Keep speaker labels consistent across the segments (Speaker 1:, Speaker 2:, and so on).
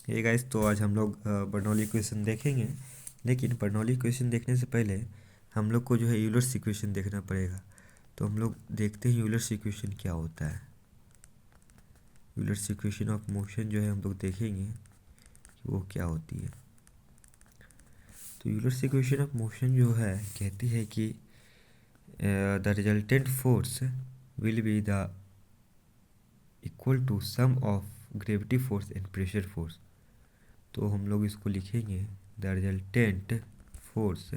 Speaker 1: Hey guys, तो आज हम लोग बर्नौली इक्वेशन देखेंगे। लेकिन बर्नौली इक्वेशन देखने से पहले हम लोग को जो है यूलर्स इक्वेशन देखना पड़ेगा। तो हम लोग देखते हैं यूलर्स इक्वेशन क्या होता है। यूलर्स इक्वेशन ऑफ मोशन जो है हम लोग देखेंगे कि वो क्या होती है। तो यूलर्स इक्वेशन ऑफ मोशन जो है कहती है कि the resultant force will be the equal to sum of gravity force and pressure force. तो हम लोग इसको लिखेंगे the resultant force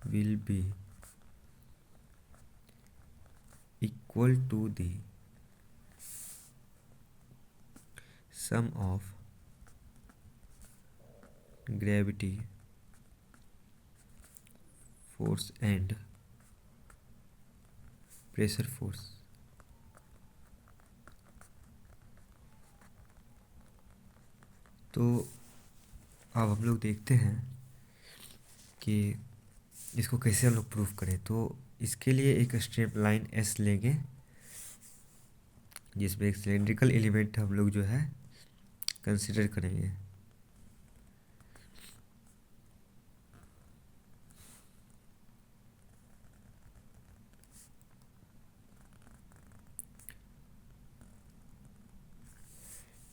Speaker 1: will be equal to the sum of gravity force and pressure force. तो अब हम लोग देखते हैं कि इसको कैसे हम लोग प्रूफ करें। तो इसके लिए एक स्ट्रेट लाइन एस लेंगे जिसमें एक सिलेंड्रिकल एलिमेंट हम लोग जो है कंसिडर करेंगे।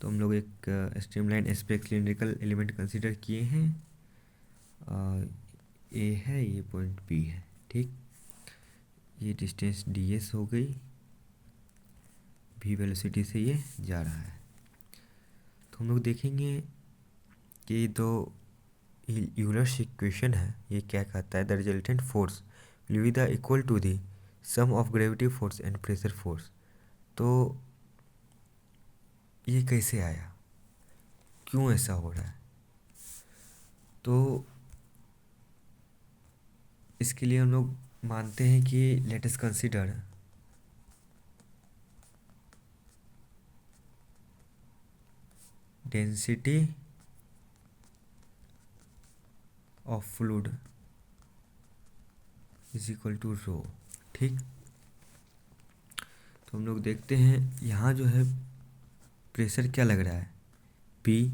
Speaker 1: तो हम लोग एक स्ट्रीमलाइन एस पे एक सिलेंड्रिकल एलिमेंट कंसिडर किए हैं। ए है, ये पॉइंट बी है, ठीक। ये डिस्टेंस डी एस हो गई, भी वेलोसिटी से ये जा रहा है। तो हम लोग देखेंगे कि दो यूलर्स इक्वेशन है, ये क्या कहता है, the resultant force will be the equal to the sum of gravity force and pressure force. तो ये कैसे आया, क्यों ऐसा हो रहा है? तो इसके लिए हम लोग मानते हैं कि let us consider density of fluid is equal to rho, ठीक। तो हम लोग देखते हैं यहाँ जो है प्रेशर क्या लग रहा है, पी।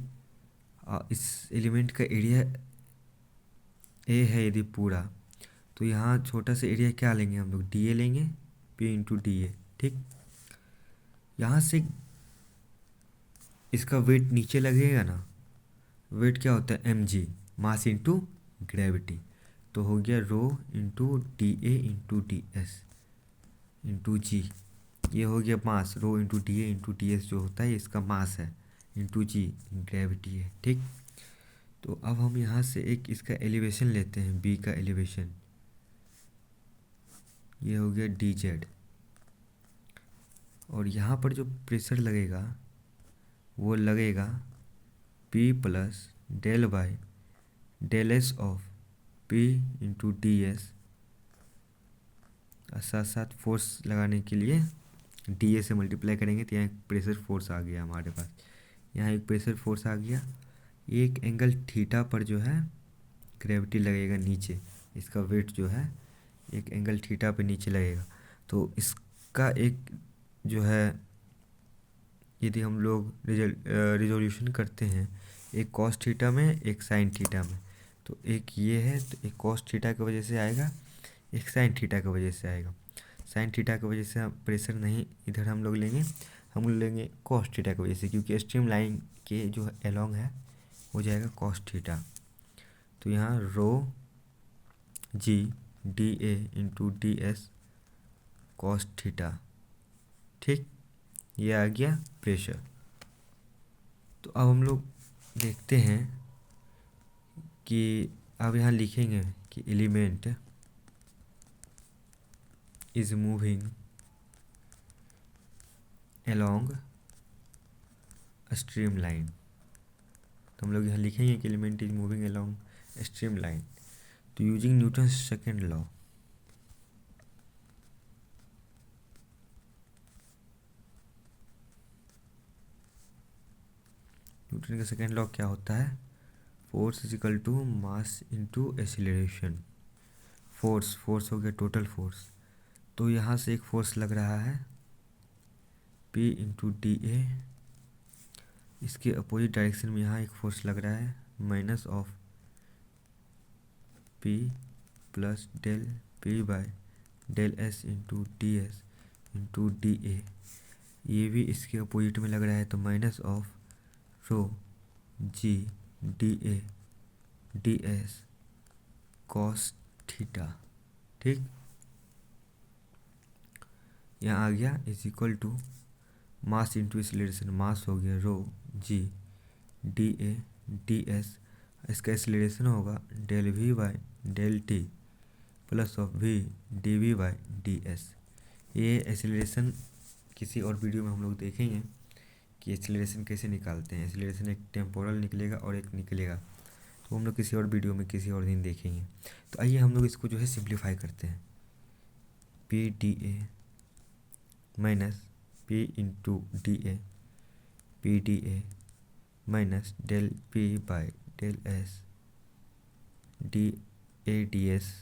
Speaker 1: इस एलिमेंट का एरिया ए है यदि पूरा, तो यहाँ छोटा सा एरिया क्या लेंगे हम लोग, डी ए लेंगे, पी इंटू डी ए, ठीक। यहाँ से इसका वेट नीचे लगेगा ना, वेट क्या होता है, M G, mass into gravity. तो हो गया rho into D A into D S into G. ये हो गया mass, rho into D A into D S जो होता है इसका मास है, इंटू जी ग्रेविटी है, ठीक। तो अब हम यहाँ से एक इसका एलिवेशन लेते हैं, बी का एलिवेशन, ये हो गया डी जेड। और यहाँ पर जो प्रेशर लगेगा वो लगेगा P plus del by del S of P into D S. साथ साथ फोर्स लगाने के लिए डी ए से मल्टीप्लाई करेंगे तो यहाँ एक प्रेशर फोर्स आ गया हमारे पास, यहाँ एक प्रेशर फोर्स आ गया। एक एंगल थीटा पर जो है ग्रेविटी लगेगा नीचे, इसका वेट जो है एक एंगल थीटा पे नीचे लगेगा। तो इसका एक जो है यदि हम लोग रिजोल्यूशन करते हैं, एक कॉस थीटा में एक साइन थीटा में, तो एक ये है, तो एक कॉस थीटा की वजह से आएगा, एक साइन थीटा की वजह से आएगा। साइन थीटा की वजह से हम प्रेशर नहीं इधर हम लोग लेंगे, हम लोग लेंगे कॉस थीटा की वजह से, क्योंकि स्ट्रीम लाइन के जो एलोंग है हो जाएगा कॉस थीटा। तो यहाँ rho G D A into D S cos theta, ठीक। ये आ गया प्रेशर। तो अब हम लोग देखते हैं कि अब यहाँ लिखेंगे कि element is moving along a stream line। तो हम लोग यहाँ लिखेंगे कि element is moving along a stream line। तो using Newton second law, Newton का सेकेंड लॉ क्या होता है, force is equal to mass into acceleration. Force हो गया टोटल फोर्स, तो यहाँ से एक फोर्स लग रहा है P इंटू डी ए इसके अपोजिट डायरेक्शन में यहाँ एक फोर्स लग रहा है minus of P plus del P by del S into D S into D A. ये भी इसके अपोजिट में लग रहा है तो minus of rho G D A D S cos theta. ठीक, यहाँ आ गया is equal to mass into acceleration, mass हो गया rho G D A D S, इसका एक्सीलरेशन होगा del we by del T plus of V D we by D S. ये acceleration किसी और वीडियो में हम लोग देखेंगे कि एक्सीलरेशन कैसे निकालते हैं। एक्सीलरेशन एक टेम्पोरल निकलेगा और एक निकलेगा, तो हम लोग किसी और वीडियो में किसी और दिन देखेंगे। तो आइए हम लोग इसको जो है सिंप्लीफाई करते हैं। P D A minus P into D A P D A minus del P by del S D A D S,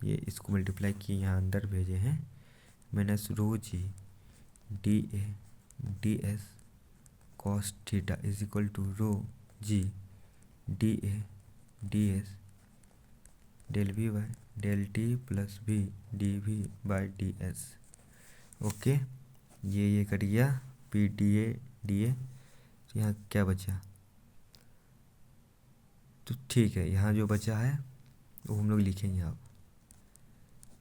Speaker 1: ये इसको मल्टीप्लाई किए यहाँ अंदर भेजे हैं, minus rho G D A D S cos theta is equal to rho G D A D S del we by del T plus we D we by D S. Okay, ये cut गया P D ए, तो यहाँ क्या बचा, तो ठीक है यहाँ जो बचा है वो हम लोग लिखेंगे अब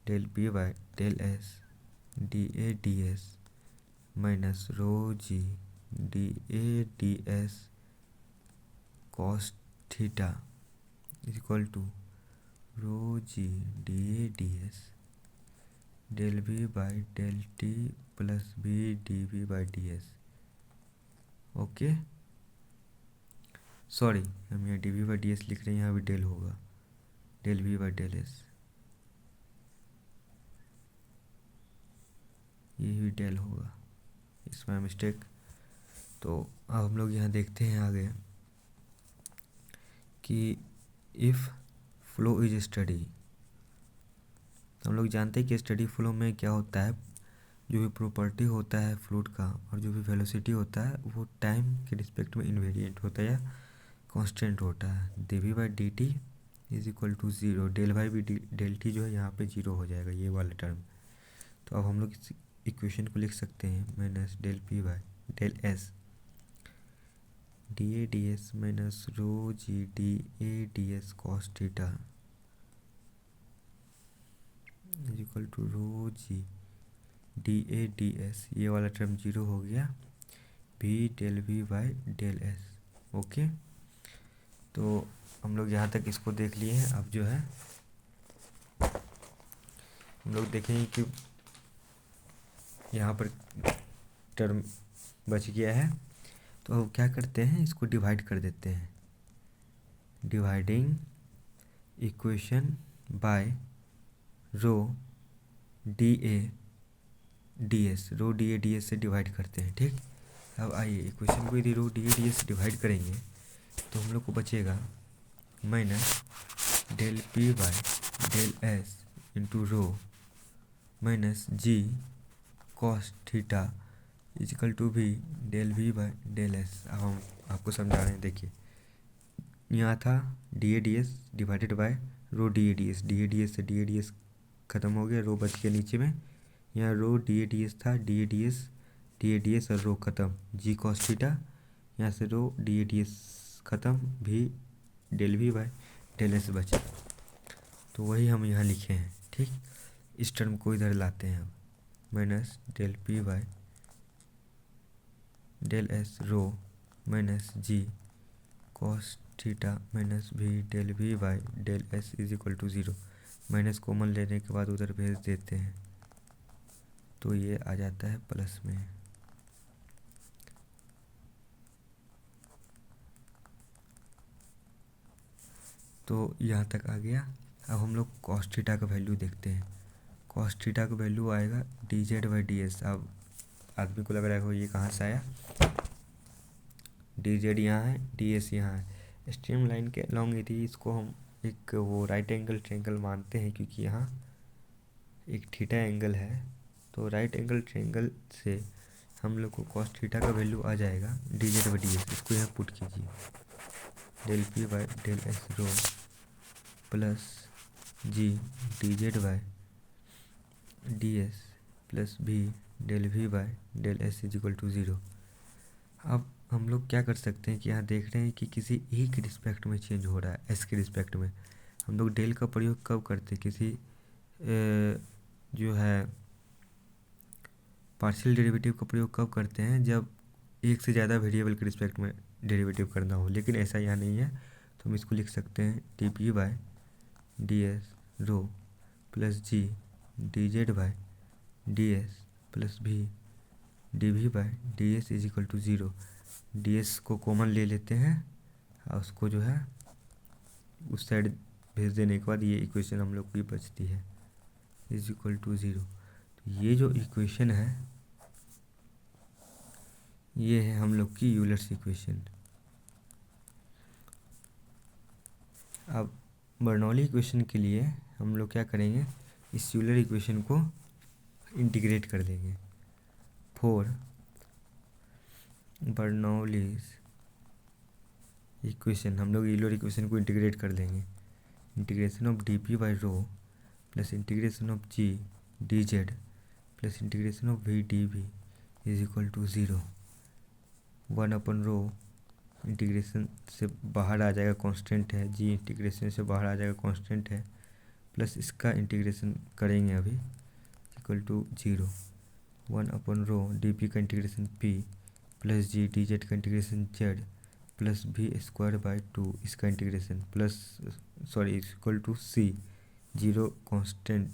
Speaker 1: del P by del S D A D s minus rho G D A D S cos theta is equal to rho G D A D S del we by del T plus we D we by D S. Okay, sorry हम यहाँ d we by D s लिख रहे हैं, यहाँ भी del होगा del we by del s, ये भी डेल होगा, इसमें मिस्टेक। तो अब हम लोग यहाँ देखते हैं आगे कि इफ़ फ्लो इज स्टडी, हम लोग जानते हैं कि स्टडी फ्लो में क्या होता है, जो भी प्रॉपर्टी होता है फ्लूइड का और जो भी वेलोसिटी होता है वो टाइम के रिस्पेक्ट में इन्वेरिएंट होता है या कांस्टेंट होता है। D we by d t is equal to zero, del by b del t जो है यहाँ पे ज़ीरो हो जाएगा ये वाला टर्म। तो अब हम लोग इस इक्वेशन को लिख सकते हैं minus del P by del S D A D s minus rho G D A D S cos theta is equal to rho G D A D S, ये वाला टर्म जीरो हो गया, भी del we by del s. Okay, तो हम लोग यहाँ तक इसको देख लिए हैं। अब जो है हम लोग देखेंगे कि यहाँ पर टर्म बच गया है, तो अब क्या करते हैं, इसको डिवाइड कर देते हैं, dividing equation by rho D A D S, rho D A D S से डिवाइड करते हैं। ठीक, अब आइए इक्वेशन को यदि rho D A D S से डिवाइड करेंगे तो हम लोग को बचेगा minus del P by del S into rho minus G cos theta is equal to भी del we by del S. अब हम आपको समझा रहे हैं, देखिए यहाँ था d A D s divided by rho D A D s, D A D S से डी ए डी एस ख़त्म हो गया, रो बच गया नीचे में, यहाँ rho D A D s था, डी ए डी एस और रो ख़त्म, जी कॉस थीटा, यहाँ से rho D A D s ख़त्म, भी del we by del s बचा, तो वही हम यहाँ लिखे हैं। ठीक, इस टर्म को इधर लाते हैं अब, minus del P by del S rho minus G cos theta minus V del we by del S is equal to zero, minus common लेने के बाद उधर भेज देते हैं तो ये आ जाता है प्लस में। तो यहाँ तक आ गया। अब हम लोग कॉस थीटा का वैल्यू देखते हैं, कॉस थीटा का वैल्यू आएगा D Z by D S. अब आदमी को लग रहा है ये कहाँ से आया, डी जेड यहाँ है, डी एस यहाँ है, स्ट्रीम लाइन के अलॉन्ग यदि इसको हम एक वो राइट एंगल ट्रायंगल मानते हैं, क्योंकि यहाँ एक थीटा एंगल है, तो राइट एंगल ट्रायंगल से हम लोग को कॉस थीटा का वैल्यू आ जाएगा D Z by D S. इसको यहाँ पुट कीजिए, del P by del S rho plus G D Z by D S plus V del we by del S is equal to zero. अब हम लोग क्या कर सकते हैं कि यहाँ देख रहे हैं कि किसी ए के रिस्पेक्ट में चेंज हो रहा है, एस के रिस्पेक्ट में। हम लोग डेल का प्रयोग कब करते हैं, किसी जो है पार्शियल डेरिवेटिव का प्रयोग कब करते हैं, जब एक से ज़्यादा वेरिएबल के रिस्पेक्ट में डेरिवेटिव करना हो। लेकिन ऐसा यहाँ नहीं है, तो हम इसको लिख सकते हैं D P by D S rho plus G D Z by D S plus V D we by D S is equal to zero. D S को कॉमन ले लेते हैं और उसको जो है उस साइड भेज देने के बाद ये इक्वेशन हम लोग की बचती है इज इक्वल टू ज़ीरो। तो ये जो इक्वेशन है ये है हम लोग की यूलर्स इक्वेशन। अब बर्नौली इक्वेशन के लिए हम लोग क्या करेंगे, इस यूलर इक्वेशन को इंटीग्रेट कर देंगे। फॉर बर्नौलीज इक्वेशन हम लोग यूलर इक्वेशन को इंटीग्रेट कर देंगे। Integration of D P by rho plus integration of G D Z plus integration of V D V is equal to zero. 1/रो integration से बाहर आ जाएगा, कांस्टेंट है। जी इंटीग्रेशन से बाहर आ जाएगा, कांस्टेंट है। प्लस इसका इंटीग्रेशन करेंगे अभी इक्वल टू ज़ीरो। 1/रो डी पी का integration P plus G D Z का integration Z plus V square by two इसका integration plus sorry equal to C. Zero constant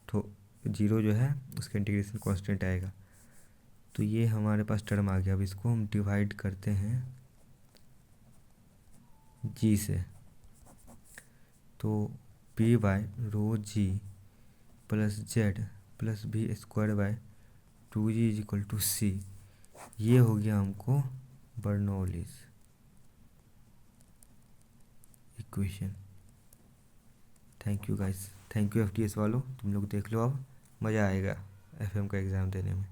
Speaker 1: तो जीरो जो है उसका इंटीग्रेशन कांस्टेंट आएगा। तो ये हमारे पास टर्म आ गया। अब इसको हम डिवाइड करते हैं जी से, तो P by rho G plus Z plus V square by two G is equal to C. ये हो गया हमको Bernoulli's equation. Thank you guys, thank you FTS वालों, तुम लोग देख लो, अब मज़ा आएगा एफएम का एग्ज़ाम देने में।